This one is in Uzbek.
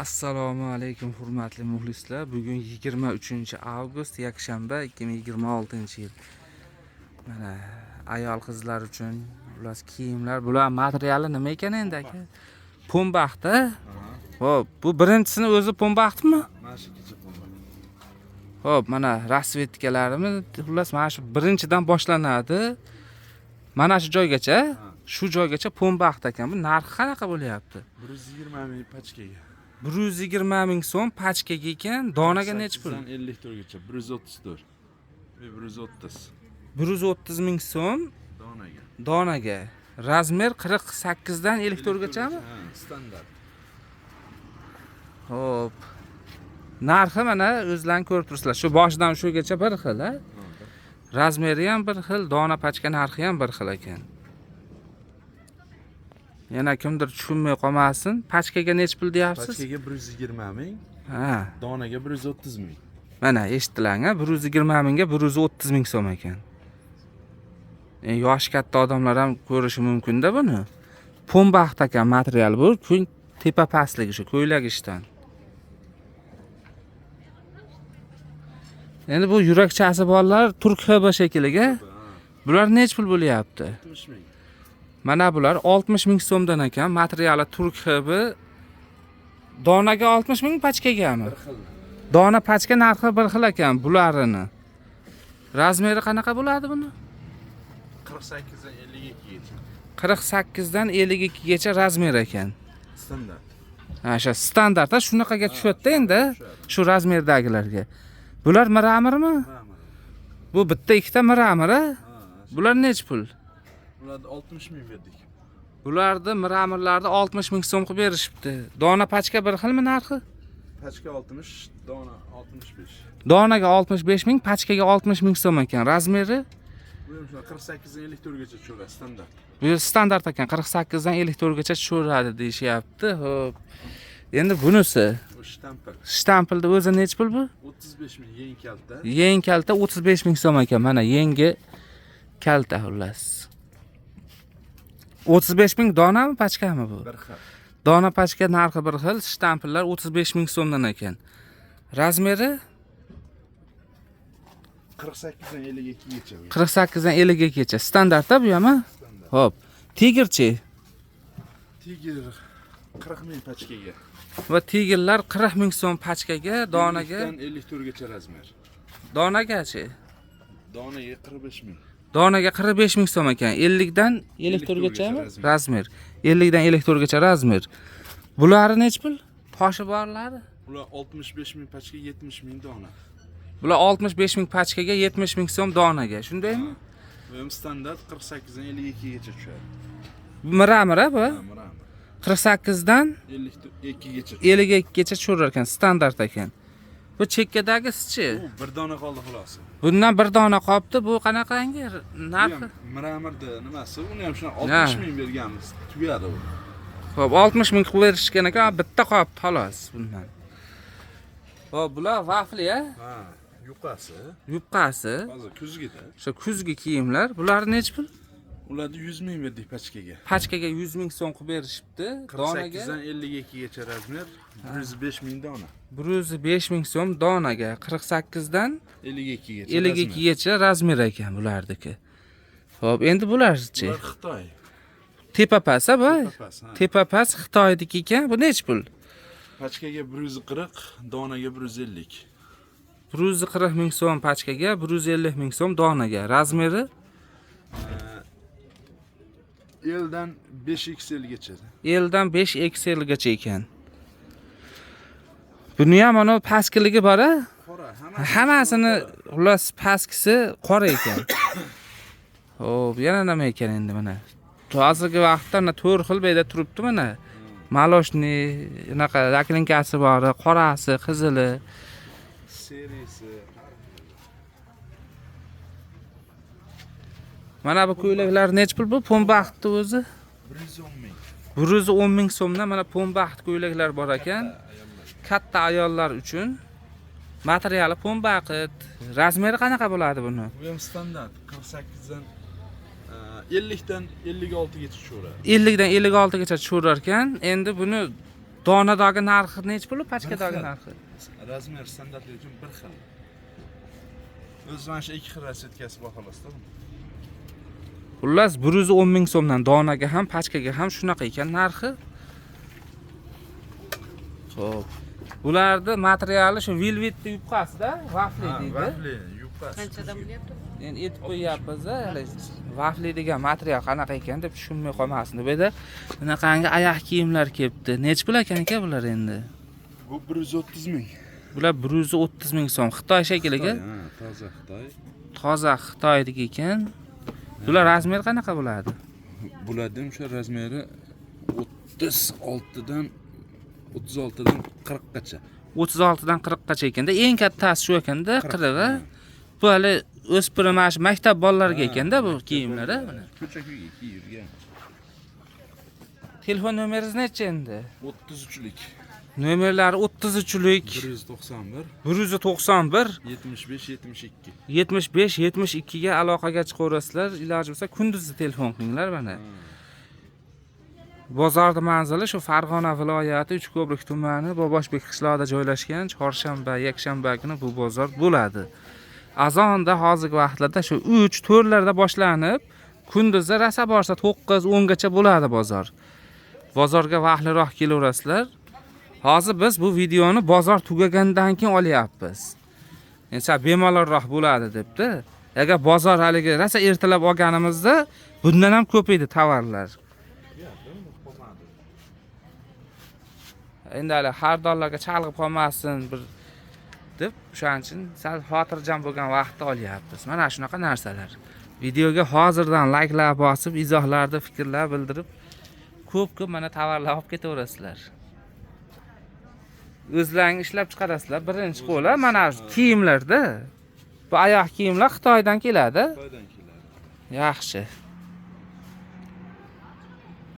Assalomu alaykum hurmatli muxlislar. Bugun 23 avgust yakshanba 2026-yil. Mana ayol qizlar uchun ular kiyimlar, bular materiali nima ekan endi aka? Pombaxtda. Xo'p, bu birinchisini o'zi pombaxtmi? Mana shu kecha pombaxt. Xo'p, mana rasvetkalarimiz xullas mana shu birinchidan boshlanadi. Mana shu joygacha, shu joygacha pombaxt ekan. Bu narxi qanaqa bo'lyapti? 120 ming pachkaga. 120 ming so'm pachkaga ekan. Donaga necha pul? 54 gacha, 134 ve 130. 130 ming so'm Donaga. donaga. Razmer 48 dan 54 gachami? Ha, standart. Xo'p. Narxi mana o'zlaring ko'rib turibsizlar. Shu boshidan shugacha bir xil, ha? Razmeri ham bir xil, dona pachka narxi ham bir xil ekan. Yana kimdir tushunmay qolmasin. Pachkaga necha pul deyapsiz? Pachkaga 120 ming, Ha. donaga 130 ming. Mana eshitdilar, 120 mingga 130 ming so'm ekan. Yosh katta odamlar ham ko'rishi mumkin-da buni. Pombaxt ekan material bu, kun tepa pastligi shu ko'ylak ishdan. Endi bu yurakchasi borlar turk hb shekliga. Bular necha pul bo'lyapti? 60 ming. Mana bular 60 ming so'mdan ekan, materiali turk hb. Donaga 60 ming, pachkagami? Bir xil. Dona pachka narxi bir xil ekan bularini. Razmeri qanaqa bo'ladi buni? 48 dan 52 gacha. 48 dan 52 gacha razmer ekan. Standart. Ha, shu standart, shunaqaga tushadi endi, shu razmerdagilarga. Bular miramirmi? Bu bitta ikkita miramir, ha? Bular necha pul? Ularda 60 ming berdik. Bularni miramirlarni 60 ming so'm qilib berishibdi. Dona pachka bir xilmi narxi? Pachka 60, dona 65. Donaga 65 ming, pachkaga 60 ming so'm ekan. Razmeri Bu ham 48 dan 54 gacha tushadi, standart. bu standart ekan, 48 dan 54 gacha tushaveradi deyishyapti. Xo'p. Endi bunisi Bu shtampil. shtampilda o'zi necha pul bu? 35 ming yeng kalta. Yeng kalta 35 ming so'm ekan. Mana yengi kalta xullas. 35 ming donami, pachkami bu? Bir xil. Dona pachka narxi bir xil, shtampillar 35 ming so'mdan ekan. Razmeri 48 dan 52 gacha. 48 dan 52 gacha. Standartda bu ham, ha? Xo'p. Tigerchi Tiger 40 ming pachkaga. va tigerlar 40 ming so'm pachkaga, donaga, 54 gacha razmer. donagachi. Donaga 45 ming. Donaga 45 ming so'm ekan. 50 dan 54 gachami? Razmer. 50 dan 54 gacha razmer. Bulari necha pul? Toshi borlari? Ular 65 ming pachka, 70 ming dona. Bular 65 ming pachkaga, 70 ming so'm donaga. Shundaymi? Bu ham standart 48 dan 52 gacha tushadi. Miramir bu. Ha, mana. 48 dan 52 gacha. 52 gacha tusharar ekan, standart ekan. Bu chekkadagisi-chi? Bu bir dona qoldi xolos. Bundan bir dona qolibdi. Bu qanaqangi narxi? Miramirda nimasi? Uni ham shuna 60 ming berganmiz. Tugadi u. Xo'p, 60 ming qilib berishgan ekan, bitta qolibdi xolos bundan. Xo'p, bular vafli, ha? Ha, yuqasi. Yubqasi. Hozir kuzgida. O'sha kuzgi kiyimlar. Bular necha pul? Ularni 100 ming berdik pachkaga. Pachkaga 100 ming so'm qilib berishibdi. 48 dan 52 gacha razmer, 105 ming dona. 105 ming so'm donaga, 48 dan 52 gacha. 52 gacha razmer ekan bulardiki. Xo'p, endi bularchi? Ular Xitoy. Tepa pas, ha? Papas, ha. Tepa pas Xitoydiki ekan. Bu necha pul? Pachkaga 140, donaga 150. 140 ming so'm pachkaga, 150 ming so'm donaga. Razmeri Eldan 5XL gacha. Eldan 5XL gacha ekan. Buni ham ana pastligi bor, ha? Qora, Hammasini xullas pastkisi qora ekan. Xo'p, yana nima ekan endi mana? Hozirgi vaqtda mana 4 xil bayda turibdi mana. Maloshni, unaqa raklinkasi bor, qorasi, qizili. seriyasi. Mana bu ko'ylaklar necha pul bu? Pombaxtni o'zi 110 ming. 110 ming so'mdan mana pombaxt ko'ylaklar bor ekan. Katta ayollar uchun. Materiali pombaxt. Razmeri qanaqa bo'ladi buni? Bu ham standart 48 dan 50 dan 56 gacha tushaveradi. 50 dan 56 gacha tusharar ekan. Endi buni donadagi narxi necha pul, pachkadagi narxi? Razmer standartli uchun bir xil. O'zi mana shu ikki xil rasvetkasi bor xolos-da. Xullas 110 ming so'mdan donaga ham, pachkaga ham shunaqa ekan narxi. Xo'p. Bularni materiali shu velvetni yubqasida, vafli deydi. Vafli, yupqasi. Qanchadan bo'lyapti? Endi aytib qo'yapmiz, hali vafli degan material qanaqa ekan deb tushunmay qolmasin. Bu yerda bunaqangi oyoq kiyimlar kelibdi. Necha pul ekan bular endi? Bu 130 ming. Bular 130 ming so'm. Xitoy shakliga. Ha, toza Xitoy. Toza Xitoydagi ekan. Bular razmer qanaqa bo'ladi? Bularning o'sha razmeri 36 dan 40 gacha. 36 dan 40 gacha ekanda, eng kattasi shu ekanda, 40. Bu hali o'spirim maktab bolalariga ekanda bu kiyimlar, mana. Ko'cha-ko'yga kiyilgan. Telefon nomeringiz necha endi? 33lik. Nomerlari 33lik 191 191 75 72. 75 72 ga aloqaga chiqaverasizlar. Iloji bo'lsa kunduzi telefon qilinglar mana. Bozorning manzili shu Farg'ona viloyati Uchko'prik tumani Boboshbek qishlog'ida joylashgan. Chorshanba, yakshanba kuni bu bozor bo'ladi. Azonda hozirgi vaqtlarda shu 3-4 larda boshlanib, kunduzi rasa borsa 9-10 gacha bo'ladi bozor. Bozorga vaqtliroq kelaverasizlar. Hozir biz bu videoni bozor tugagandan keyin olyapmiz. Endi bemalolroq bo'ladi debdi. Agar bozor haligi rasa ertalab olganimizda bundan ham ko'p edi tovarlar. Endi hali xaridorlarga chalg'ib qolmasin bir deb o'shaning uchun sal xotirjam bo'lgan vaqtda olyapmiz. Mana shunaqa narsalar. Videoga hozirdan layklar bosib, izohlarda fikrlar bildirib, ko'p mana tovarlar olib ketaverasizlar. O'zlaringiz ishlab chiqarasizlar. Birinchi qo'la mana kiyimlarda. Bu oyoq kiyimlar Xitoydan keladi. Xitoydan keladi. Yaxshi.